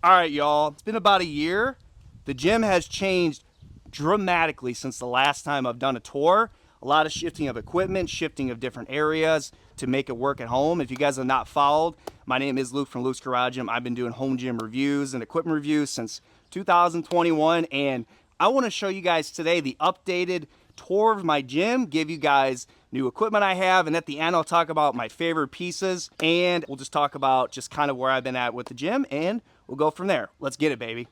All right, y'all. It's been about a year. The gym has changed dramatically since the last time I've done a tour. A lot of shifting of equipment, shifting of different areas to make it work at home. If you guys have not followed, my name is Luke from Luke's Garage Gym. I've been doing home gym reviews and equipment reviews since 2021, and I want to show you guys today the updated tour of my gym, give you guys new equipment I have, and at the end I'll talk about my favorite pieces, and we'll just talk about just kind of where I've been at with the gym, and we'll go from there. Let's get it, baby.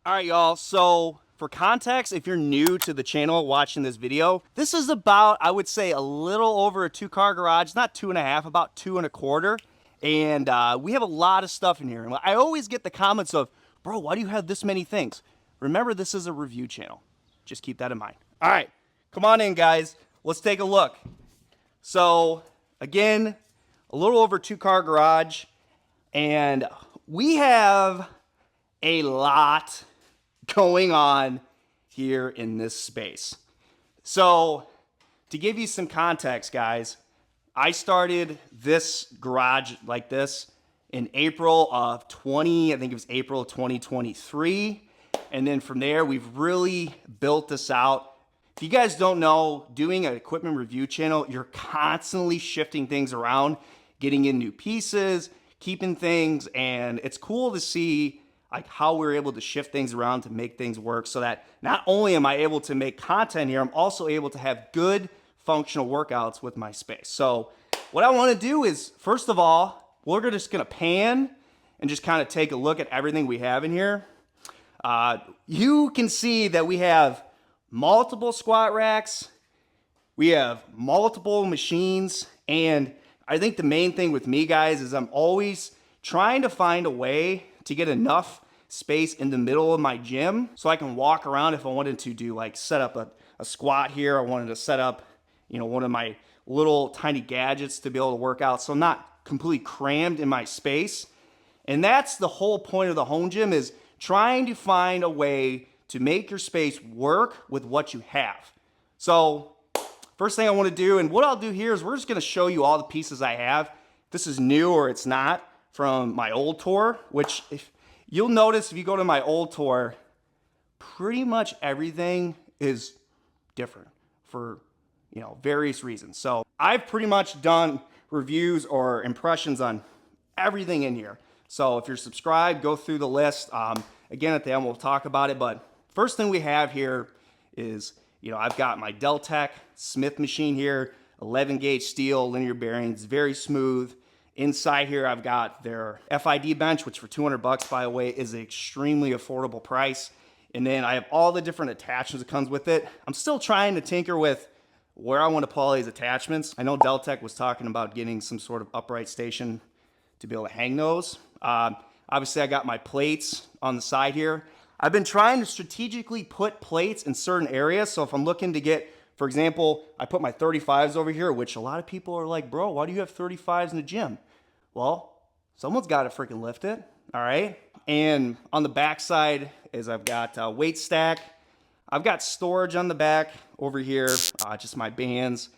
All right, y'all. So for context, if you're new to the channel watching this video, this is about, I would say, a little over a 2-car garage, not 2.5, about 2.25. And we have a lot of stuff in here. And I always get the comments of, bro, why do you have this many things? Remember, this is a review channel. Just keep that in mind. All right, come on in, guys. Let's take a look. So again, a little over 2-car garage. And we have a lot going on here in this space. So to give you some context, guys, I started this garage like this in April of I think it was April of 2023. And then from there, we've really built this out. If you guys don't know, doing an equipment review channel, you're constantly shifting things around, getting in new pieces, keeping things, and it's cool to see like how we're able to shift things around to make things work so that not only am I able to make content here, I'm also able to have good functional workouts with my space. So what I want to do is, first of all, we're just going to pan and just kind of take a look at everything we have in here. You can see that we have multiple squat racks, we have multiple machines, and I think the main thing with me, guys, is I'm always trying to find a way to get enough space in the middle of my gym so I can walk around if I wanted to do like set up a squat here. I wanted to set up, one of my little tiny gadgets to be able to work out. So I'm not completely crammed in my space. And that's the whole point of the home gym, is trying to find a way to make your space work with what you have. So first thing I want to do, and what I'll do here, is we're just going to show you all the pieces I have. This is new or it's not from my old tour, which if you'll notice, if you go to my old tour, pretty much everything is different for various reasons. So I've pretty much done reviews or impressions on everything in here. So if you're subscribed, go through the list. Again, at the end we'll talk about it, but first thing we have here is, I've got my Deltec Smith machine here, 11 gauge steel, linear bearings, very smooth. Inside here, I've got their FID bench, which for 200 bucks, by the way, is an extremely affordable price. And then I have all the different attachments that comes with it. I'm still trying to tinker with where I want to put all these attachments. I know Deltec was talking about getting some sort of upright station to be able to hang those. Obviously, I got my plates on the side here. I've been trying to strategically put plates in certain areas. So if I'm looking to get, for example, I put my 35s over here, which a lot of people are like, bro, why do you have 35s in the gym? Well, someone's got to freaking lift it, all right? And on the back side is I've got a weight stack. I've got storage on the back over here, just my bands.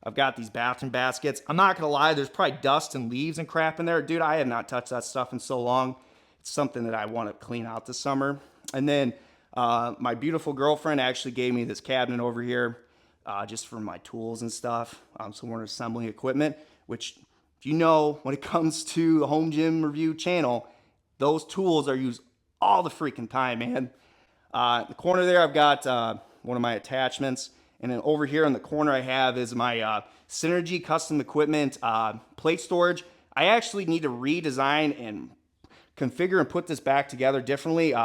I've got these bathroom baskets. I'm not gonna lie, there's probably dust and leaves and crap in there. Dude, I have not touched that stuff in so long. It's something that I want to clean out this summer. And then my beautiful girlfriend actually gave me this cabinet over here just for my tools and stuff. So we're assembling equipment, which, if you know, when it comes to the home gym review channel, those tools are used all the freaking time, man. The corner there, I've got one of my attachments. And then over here in the corner I have is my Synergy custom equipment plate storage. I actually need to redesign and configure and put this back together differently.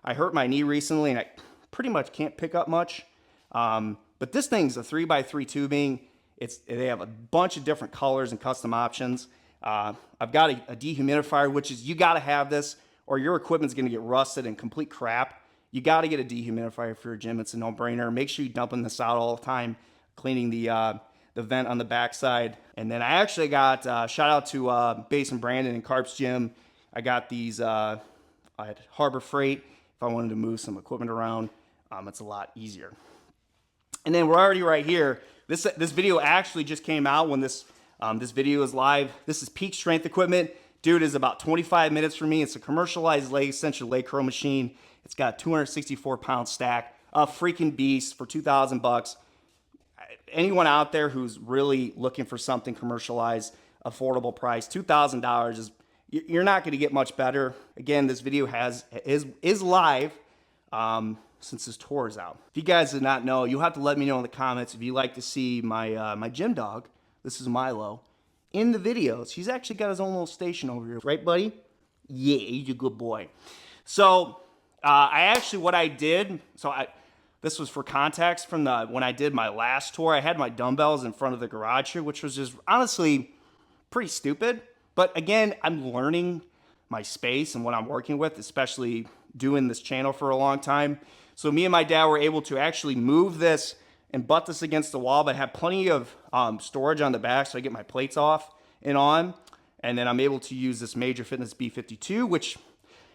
I hurt my knee recently and I pretty much can't pick up much. But this thing's a 3x3 tubing. They have a bunch of different colors and custom options. I've got a dehumidifier, which is, you gotta have this or your equipment's gonna get rusted and complete crap. You gotta get a dehumidifier for your gym. It's a no-brainer. Make sure you're dumping this out all the time, cleaning the vent on the backside. And then I actually got, shout out to Basin Brandon and Carp's Gym. I got these at Harbor Freight. If I wanted to move some equipment around, it's a lot easier. And then we're already right here. This video actually just came out when this video is live. This is Peak Strength Equipment. Dude, is about 25 minutes for me. It's a commercialized leg extension leg curl machine. It's got a 264 pound stack. A freaking beast for 2,000 bucks. Anyone out there who's really looking for something commercialized, affordable price, $2,000 is, you're not going to get much better. Again, this video is live since this tour is out. If you guys did not know, you'll have to let me know in the comments if you like to see my my gym dog. This is Milo in the videos. He's actually got his own little station over here, right, buddy? Yeah, he's a good boy. So what I did. This was for context from when I did my last tour. I had my dumbbells in front of the garage here, which was just honestly pretty stupid. But again, I'm learning my space and what I'm working with, especially doing this channel for a long time. So me and my dad were able to actually move this and butt this against the wall, but have plenty of storage on the back so I get my plates off and on. And then I'm able to use this Major Fitness B52, which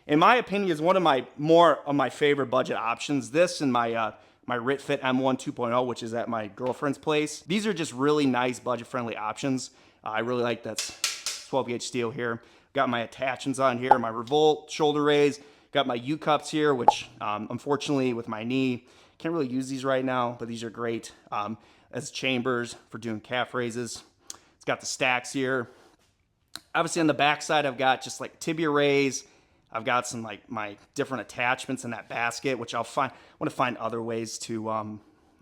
in my opinion is one of my favorite budget options. This and my my RitFit M1 2.0, which is at my girlfriend's place. These are just really nice budget-friendly options. I really like that 12-gauge steel here. Got my attachments on here, my Revolt shoulder raise. Got my U-cups here, which unfortunately with my knee, can't really use these right now, but these are great as chambers for doing calf raises. It's got the stacks here. Obviously on the back side, I've got just like tibia raise. I've got some like my different attachments in that basket, which I want to find other ways to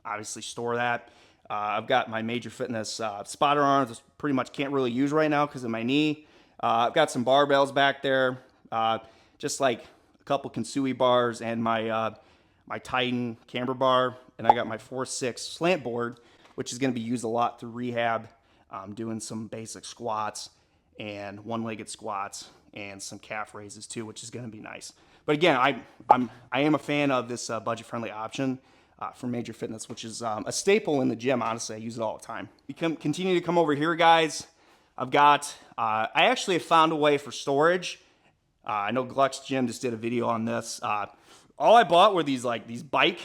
obviously store that. I've got my Major Fitness spotter arms, which pretty much can't really use right now because of my knee. I've got some barbells back there, just like a couple Kensui bars and my my Titan camber bar, and I got my 4-6 slant board, which is going to be used a lot through rehab, doing some basic squats and one-legged squats and some calf raises too, which is going to be nice. But again, I am a fan of this budget-friendly option for Major Fitness, which is a staple in the gym. Honestly, I use it all the time. Continue to come over here, guys. I've got I actually have found a way for storage. I know Gluck's Gym just did a video on this. All I bought were these bike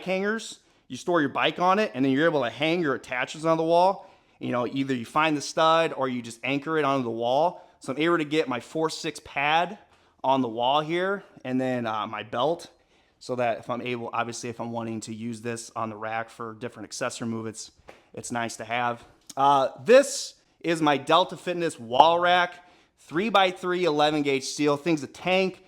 hangers. You store your bike on it, and then you're able to hang your attachments on the wall. You know, either you find the stud or you just anchor it onto the wall. So I'm able to get my 4-6 pad on the wall here, and then my belt, so that if I'm able, obviously if I'm wanting to use this on the rack for different accessory movements, it's nice to have. This is my Delta Fitness wall rack, 3x3 11-gauge steel. Thing's a tank.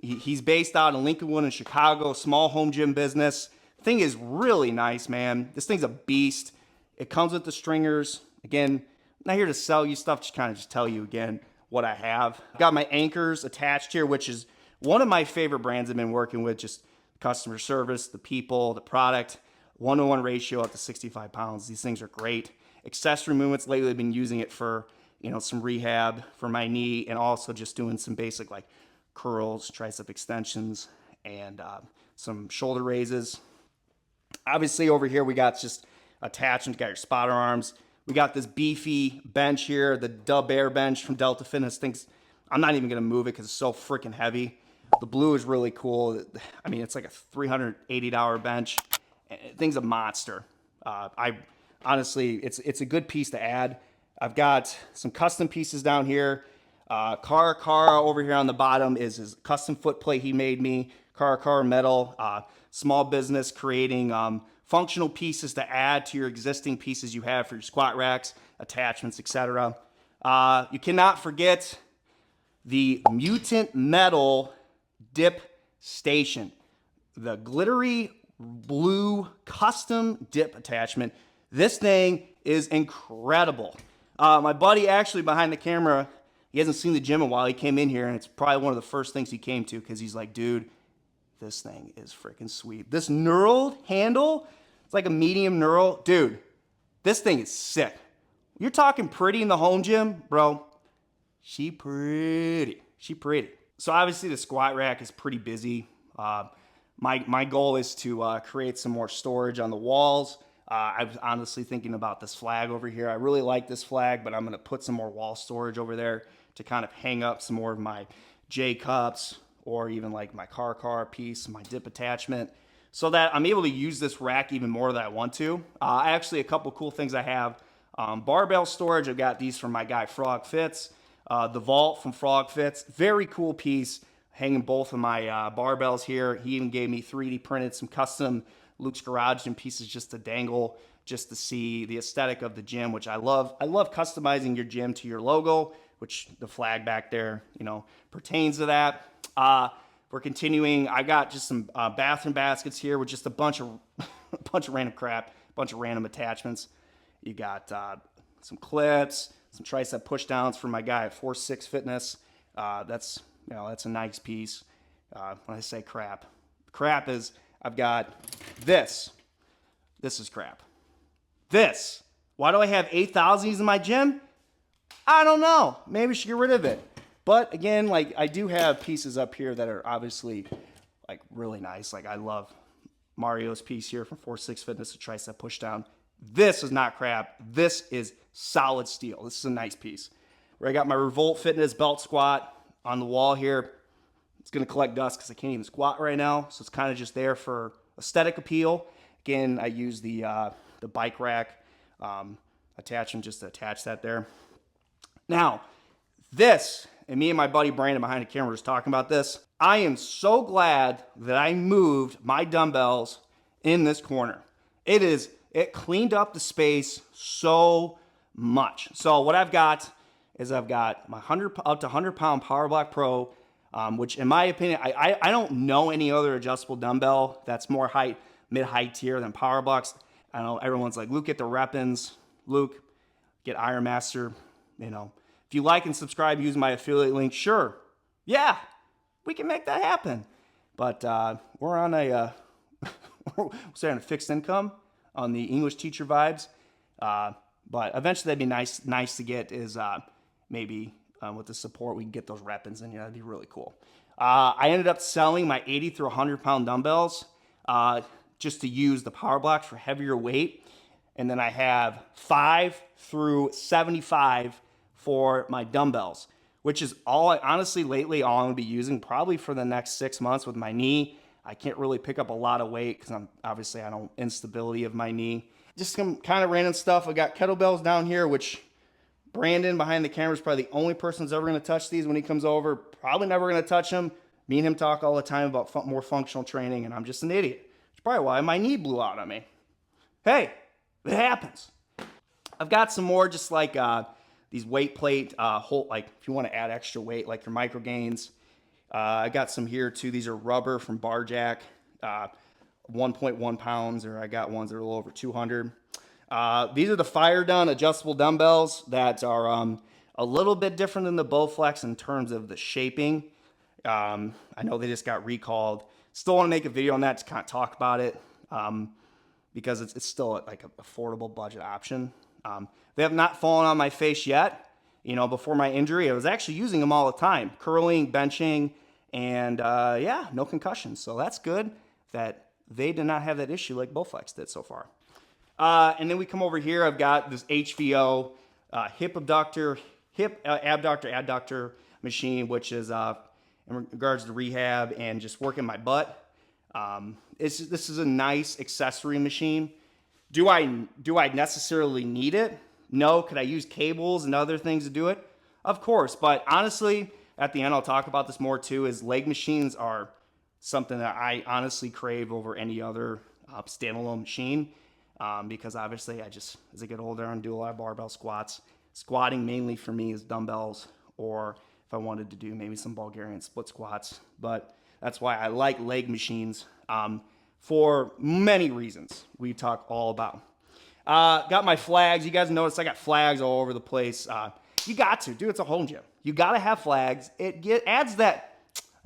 He's based out in Lincolnwood in Chicago, small home gym business. Thing is really nice, man. This thing's a beast. It comes with the stringers. Again, not here to sell you stuff, just kind of just tell you again what I have. Got my anchors attached here, which is one of my favorite brands I've been working with. Just customer service, the people, the product, 1-to-1 ratio up to 65 pounds. These things are great. Accessory movements, lately I've been using it for, you know, some rehab for my knee, and also just doing some basic like curls, tricep extensions, and some shoulder raises. Obviously over here we got just attachments, got your spotter arms. We got this beefy bench here, the Dub Air bench from Delta Fitness. I'm not even gonna move it because it's so freaking heavy. The blue is really cool. I mean, it's like a $380 bench. Thing's a monster. I honestly, it's a good piece to add. I've got some custom pieces down here. Cara over here on the bottom is his custom foot plate he made me. Cara metal, small business creating functional pieces to add to your existing pieces you have for your squat racks, attachments, etc. You cannot forget the Mutant Metal Dip Station. The glittery blue custom dip attachment. This thing is incredible. My buddy actually behind the camera, he hasn't seen the gym in a while. He came in here and it's probably one of the first things he came to because he's like, dude, this thing is freaking sweet. This knurled handle, it's like a medium knurl. Dude, this thing is sick. You're talking pretty in the home gym, bro. She pretty. So obviously the squat rack is pretty busy. My goal is to create some more storage on the walls. I was honestly thinking about this flag over here. I really like this flag, but I'm gonna put some more wall storage over there to kind of hang up some more of my J cups or even like my car piece, my dip attachment. so that I'm able to use this rack even more than I want to. Actually, a couple cool things I have. Barbell storage, I've got these from my guy Frog Fits. The Vault from Frog Fits, very cool piece. Hanging both of my barbells here. He even gave me 3D printed some custom Luke's Garage Gym pieces just to dangle, just to see the aesthetic of the gym, which I love. I love customizing your gym to your logo, which the flag back there, you know, pertains to that. We're continuing. I got just some bathroom baskets here with just a bunch of random crap, a bunch of random attachments. You got some clips, some tricep push downs for my guy at 4-6 Fitness. That's a nice piece. When I say crap is I've got this. This is crap. This. Why do I have 8,000 in my gym? I don't know. Maybe I should get rid of it. But again, like I do have pieces up here that are obviously like really nice. Like I love Mario's piece here from 4-6 Fitness, the tricep push down. This is not crap. This is solid steel. This is a nice piece. Where I got my Revolt Fitness belt squat on the wall here. It's going to collect dust because I can't even squat right now. So it's kind of just there for aesthetic appeal. Again, I use the bike rack attachment just to attach that there. Now, this, and me and my buddy Brandon behind the camera was talking about this. I am so glad that I moved my dumbbells in this corner. It cleaned up the space so much. So what I've got is I've got my up to 100 pound Power Block Pro, which in my opinion, I don't know any other adjustable dumbbell that's more mid-height tier than Power Blocks. I know everyone's like, Luke, get the Rep-Ins. Luke, get Iron Master. You know, if you like and subscribe using my affiliate link, sure. Yeah, we can make that happen. But we're on a fixed income on the English teacher vibes. But eventually that'd be nice to get is maybe with the support we can get those Rep-Ins in. Yeah, that'd be really cool. I ended up selling my 80 through 100 pound dumbbells just to use the Power Blocks for heavier weight. And then I have 5 through 75 for my dumbbells, which is honestly lately all I'm gonna be using probably for the next 6 months with my knee. I can't really pick up a lot of weight because I don't instability of my knee. Just some kind of random stuff. I got kettlebells down here, which Brandon behind the camera is probably the only person that's ever going to touch these when he comes over. Probably never going to touch them. Me and him talk all the time about more functional training, and I'm just an idiot. It's probably why my knee blew out on me. Hey, it happens. I've got some more just like these weight plate, like if you want to add extra weight, like your micro gains. I got some here too. These are rubber from Barjack, 1.1 pounds, or I got ones that are a little over 200. These are the Fire Done adjustable dumbbells that are a little bit different than the Bowflex in terms of the shaping. I know they just got recalled. Still want to make a video on that to kind of talk about it because it's still like an affordable budget option. They have not fallen on my face yet. You know, before my injury, I was actually using them all the time, curling, benching, and yeah, no concussions. So that's good that they did not have that issue like Bowflex did so far. And then we come over here. I've got this HVO hip abductor, adductor machine, which is in regards to rehab and just working my butt. This is a nice accessory machine. Do I necessarily need it? No. Could I use cables and other things to do it? Of course. But honestly, at the end, I'll talk about this more too, is leg machines are something that I honestly crave over any other standalone machine. Because obviously as I get older, I do a lot of barbell squats. Squatting mainly for me is dumbbells, or if I wanted to do maybe some Bulgarian split squats. But that's why I like leg machines for many reasons we talk all about. Got my flags. You guys notice I got flags all over the place. You got to, dude, it's a home gym. You got to have flags. It adds that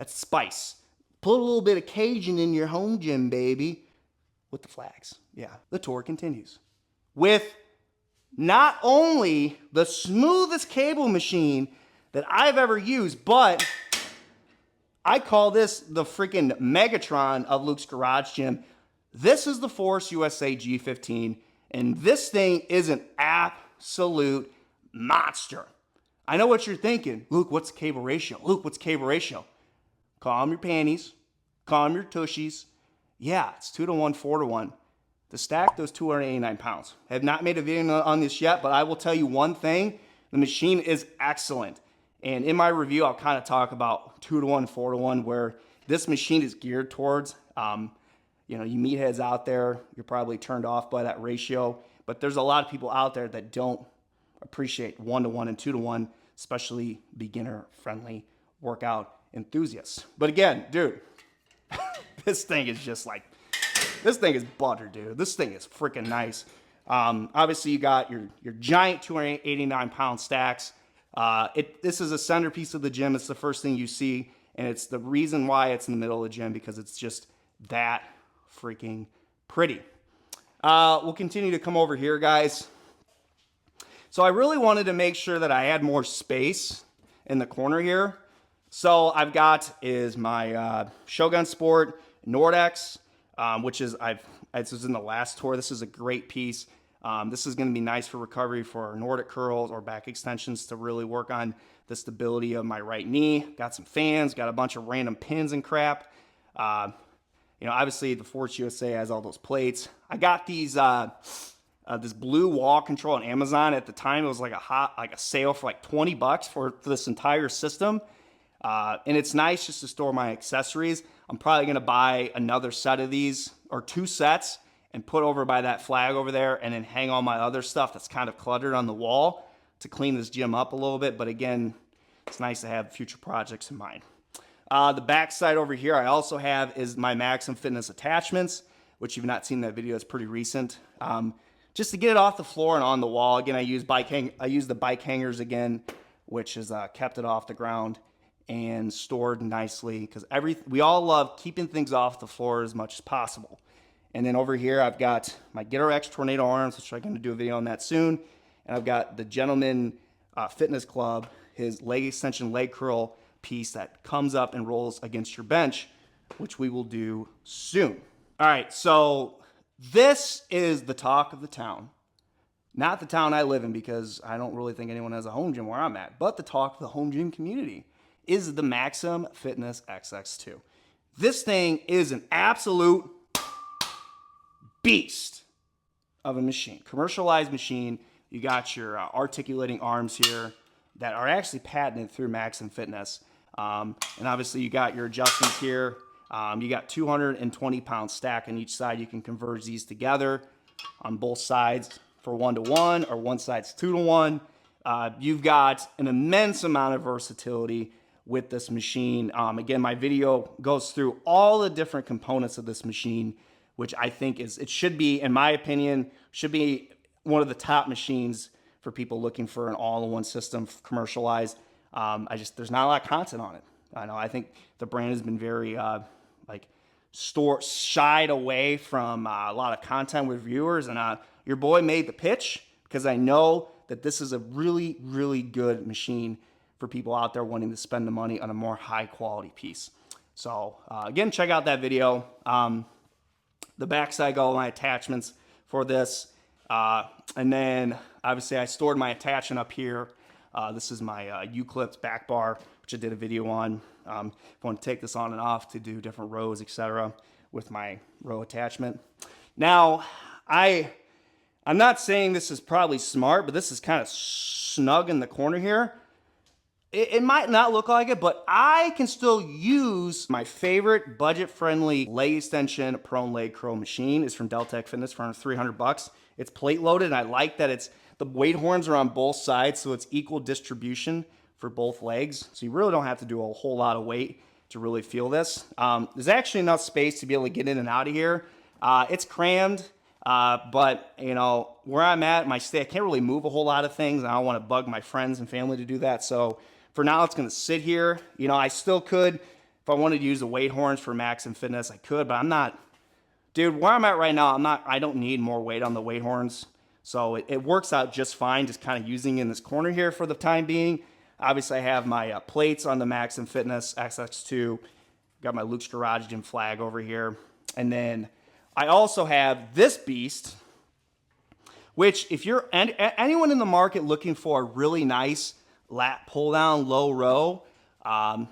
spice. Put a little bit of Cajun in your home gym, baby. With the flags. Yeah, the tour continues. With not only the smoothest cable machine that I've ever used, but I call this the freaking Megatron of Luke's Garage Gym. This is the Force USA G15, and this thing is an absolute monster. I know what you're thinking. Luke, what's the cable ratio? Luke, what's cable ratio? Calm your panties. Calm your tushies. Yeah, it's 2-to-1, 4-to-1 to stack those 289 pounds. I have not made a video on this yet, but I will tell you one thing, the machine is excellent. And in my review, I'll kind of talk about 2-to-1, 4-to-1, where this machine is geared towards. You know, you meatheads out there, you're probably turned off by that ratio, but there's a lot of people out there that don't appreciate 1-to-1 and 2-to-1, especially beginner-friendly workout enthusiasts. But again, dude, this thing is just like, this thing is butter, dude. This thing is freaking nice. Obviously, you got your giant 289-pound stacks. This is a centerpiece of the gym. It's the first thing you see, and it's the reason why it's in the middle of the gym, because it's just that freaking pretty. We'll continue to come over here, guys. So I really wanted to make sure that I had more space in the corner here. So I've got is my Shogun Sport Nordex, which is this was in the last tour. This is a great piece. This is going to be nice for recovery for Nordic curls or back extensions to really work on the stability of my right knee. Got some fans, got a bunch of random pins and crap. You know, obviously the Force USA has all those plates. I got these this blue wall control on Amazon. At the time, it was like a sale for like 20 bucks for this entire system. And it's nice just to store my accessories. I'm probably going to buy another set of these, or 2 sets, and put over by that flag over there, and then hang all my other stuff that's kind of cluttered on the wall to clean this gym up a little bit. But again, it's nice to have future projects in mind. The back side over here I also have is my Maxim Fitness attachments, which you've not seen that video, it's pretty recent. Just to get it off the floor and on the wall. Again, I use the bike hangers again, which has kept it off the ground and stored nicely, because we all love keeping things off the floor as much as possible. And then over here, I've got my GetRx Tornado arms, which I'm going to do a video on that soon. And I've got the Gentleman Fitness Club, his leg extension leg curl piece that comes up and rolls against your bench, which we will do soon. All right, so this is the talk of the town. Not the town I live in, because I don't really think anyone has a home gym where I'm at, but the talk of the home gym community is the Maxim Fitness XX2. This thing is an absolute beast of a machine, commercialized machine. You got your articulating arms here that are actually patented through Maxim Fitness. And obviously you got your adjustments here. You got 220-pound stack on each side. You can converge these together on both sides for 1-to-1, or one side's 2-to-1. You've got an immense amount of versatility with this machine. Again, my video goes through all the different components of this machine, which I think it should be, in my opinion, should be one of the top machines for people looking for an all-in-one system commercialized. There's not a lot of content on it. I think the brand has been very shied away from a lot of content with viewers, and your boy made the pitch, because I know that this is a really, really good machine for people out there wanting to spend the money on a more high quality piece. So again, check out that video. The backside got all my attachments for this. And then obviously I stored my attachment up here. This is my U-Clips back bar, which I did a video on. If I want to take this on and off to do different rows, etc., with my row attachment. Now, I'm not saying this is probably smart, but this is kind of snug in the corner here. It might not look like it, but I can still use my favorite budget-friendly leg extension prone leg curl machine. It's from Deltec Fitness for under 300 bucks. It's plate loaded, and I like that the weight horns are on both sides, so it's equal distribution for both legs. So you really don't have to do a whole lot of weight to really feel this. There's actually enough space to be able to get in and out of here. It's crammed, but you know, where I'm at, I can't really move a whole lot of things, and I don't want to bug my friends and family to do that. So for now, it's going to sit here. You know, I still could, if I wanted to use the weight horns for Maxim Fitness, I could, but I'm not. Dude, where I'm at right now, I don't need more weight on the weight horns. So it works out just fine, just kind of using in this corner here for the time being. Obviously, I have my plates on the Maxim Fitness XX2. Got my Luke's Garage Gym flag over here. And then I also have this beast, which if you're anyone in the market looking for a really nice lat pull down low row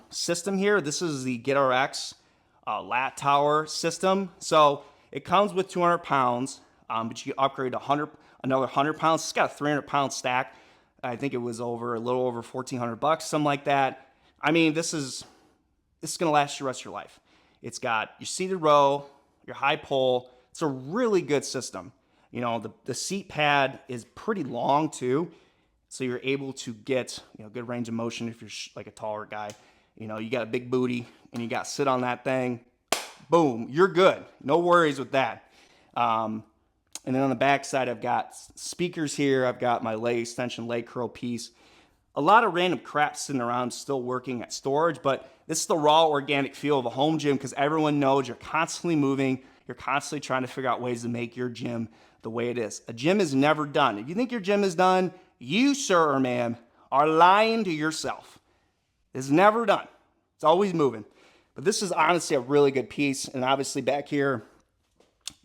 system here, this is the GetRx lat tower system. So it comes with 200 pounds, but you can upgrade to another 100 pounds. It's got a 300-pound stack. I think it was a little over $1,400, something like that. I mean, this is gonna last you the rest of your life. It's got your seated row, your high pole. It's a really good system. You know, the seat pad is pretty long too, so you're able to get, you know, good range of motion if you're like a taller guy. You know, you got a big booty and you got to sit on that thing, boom, you're good. No worries with that. And then on the back side, I've got speakers here. I've got my leg extension, leg curl piece. A lot of random crap sitting around still working at storage, but this is the raw organic feel of a home gym because everyone knows you're constantly moving. You're constantly trying to figure out ways to make your gym the way it is. A gym is never done. If you think your gym is done, you, sir or ma'am, are lying to yourself. It's never done. It's always moving. But this is honestly a really good piece. And obviously back here,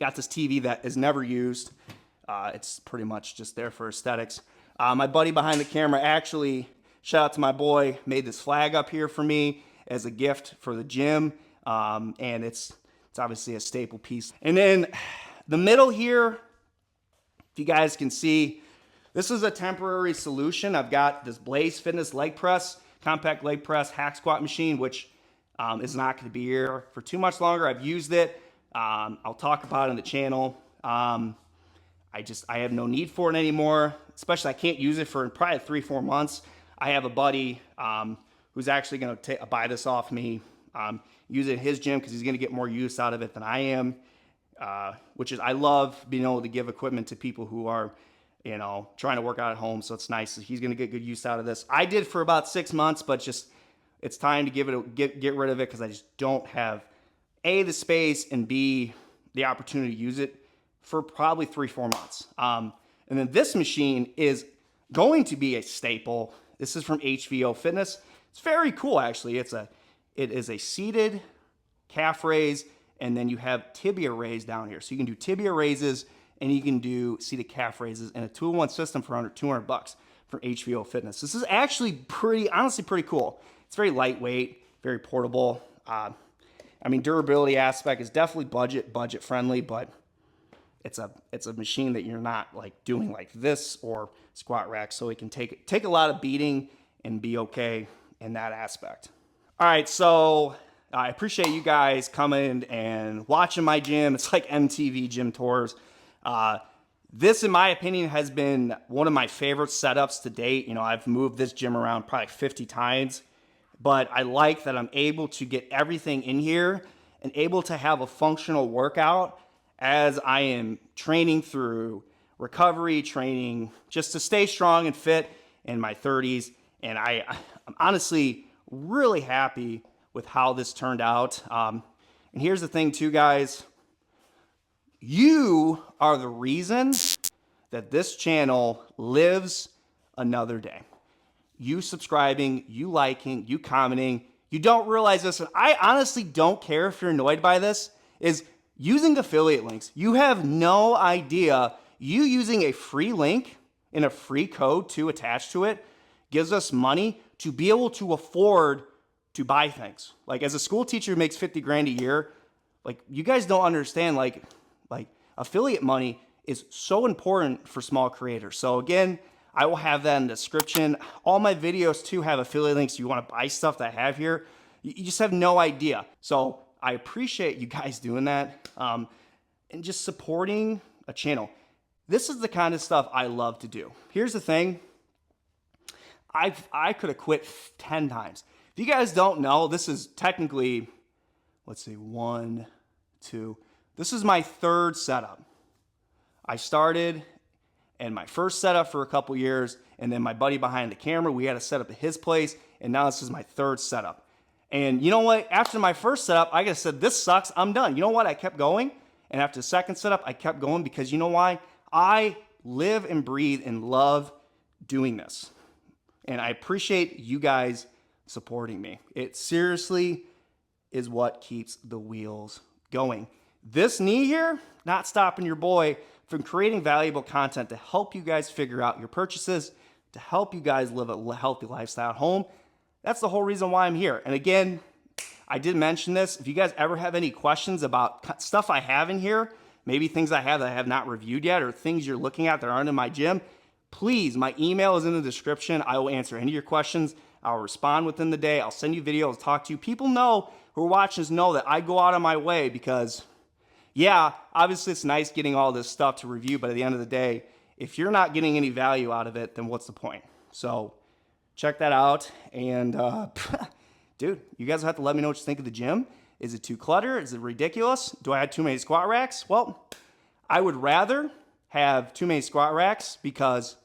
got this TV that is never used. It's pretty much just there for aesthetics. My buddy behind the camera actually, shout out to my boy, made this flag up here for me as a gift for the gym. And it's obviously a staple piece. And then the middle here, if you guys can see, this is a temporary solution. I've got this Blaze Fitness leg press, compact leg press, hack squat machine, which is not going to be here for too much longer. I've used it. I'll talk about it on the channel. I have no need for it anymore, especially I can't use it for probably 3-4 months. I have a buddy who's actually going to buy this off me, use it in his gym because he's going to get more use out of it than I am, which is, I love being able to give equipment to people who are, you know, trying to work out at home. So it's nice. He's going to get good use out of this. I did for about 6 months, but just, it's time to get rid of it because I just don't have A, the space, and B, the opportunity to use it for probably 3-4 months. And then this machine is going to be a staple. This is from HVO Fitness. It's very cool, actually. It is a seated calf raise, and then you have tibia raise down here. So you can do tibia raises and you can do seated calf raises in a 2-in-1 system for under $200 from HVO Fitness. This is actually honestly pretty cool. It's very lightweight, very portable. I mean, durability aspect is definitely budget friendly, but it's a machine that you're not like doing like this or squat rack, so it can take a lot of beating and be okay in that aspect. All right, so I appreciate you guys coming and watching my gym. It's like MTV gym tours. This, in my opinion, has been one of my favorite setups to date. You know, I've moved this gym around probably 50 times, but I like that I'm able to get everything in here and able to have a functional workout as I am training through recovery training just to stay strong and fit in my 30s. And I'm honestly really happy with how this turned out. And here's the thing too, guys. You are the reason that this channel lives another day. You subscribing, you liking, you commenting. You don't realize this, and I honestly don't care if you're annoyed by this, is using affiliate links. You have no idea. You using a free link and a free code to attach to it gives us money to be able to afford to buy things. Like, as a school teacher who makes 50 grand a year, like, you guys don't understand, like affiliate money is so important for small creators. So again, I will have that in the description. All my videos too have affiliate links. You want to buy stuff that I have here, you just have no idea. So I appreciate you guys doing that and just supporting a channel. This is the kind of stuff I love to do. Here's the thing. I could have quit 10 times. If you guys don't know, this is technically, let's see, 1, 2. This is my 3rd setup. I started in my first setup for a couple years, and then my buddy behind the camera, we had a setup at his place, and now this is my 3rd setup. And you know what? After my first setup, I just said, this sucks, I'm done. You know what? I kept going, and after the 2nd setup, I kept going because you know why? I live and breathe and love doing this. And I appreciate you guys supporting me. It seriously is what keeps the wheels going. This knee here, not stopping your boy from creating valuable content to help you guys figure out your purchases, to help you guys live a healthy lifestyle at home. That's the whole reason why I'm here. And again, I did mention this. If you guys ever have any questions about stuff I have in here, maybe things I have that I have not reviewed yet, or things you're looking at that aren't in my gym, please, my email is in the description. I will answer any of your questions. I'll respond within the day. I'll send you videos, talk to you. People know who are watching this know that I go out of my way because, yeah, obviously it's nice getting all this stuff to review, but at the end of the day, if you're not getting any value out of it, then what's the point? So check that out. And dude, you guys will have to let me know what you think of the gym. Is it too cluttered? Is it ridiculous? Do I have too many squat racks? Well, I would rather have too many squat racks because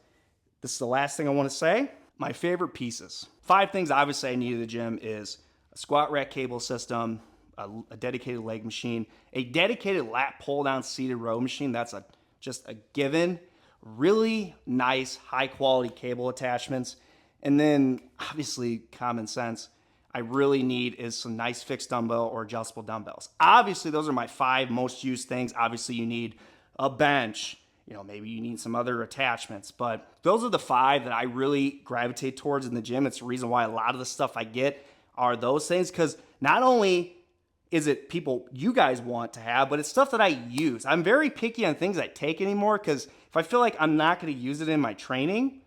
this is the last thing I want to say. My favorite pieces. 5 things I would say I need at the gym is a squat rack cable system, a dedicated leg machine, a dedicated lat pull down seated row machine. That's just a given. Really nice, high quality cable attachments. And then obviously common sense. I really need is some nice fixed dumbbell or adjustable dumbbells. Obviously, those are my 5 most used things. Obviously, you need a bench. You know, maybe you need some other attachments, but those are the 5 that I really gravitate towards in the gym. It's the reason why a lot of the stuff I get are those things, because not only is it people you guys want to have, but it's stuff that I use. I'm very picky on things I take anymore, because if I feel like I'm not going to use it in my training,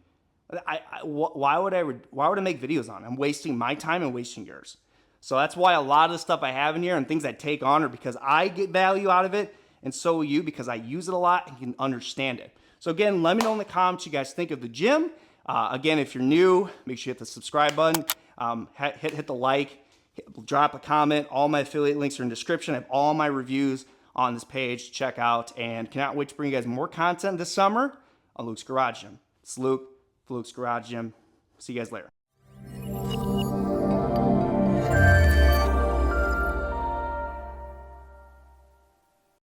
why would I make videos on it? I'm wasting my time and wasting yours. So that's why a lot of the stuff I have in here and things I take on are because I get value out of it, and so will you, because I use it a lot and can understand it. So again, let me know in the comments what you guys think of the gym. Again, if you're new, make sure you hit the subscribe button, hit the like, drop a comment. All my affiliate links are in the description. I have all my reviews on this page to check out, and cannot wait to bring you guys more content this summer on Luke's Garage Gym. It's Luke, Luke's Garage Gym. See you guys later.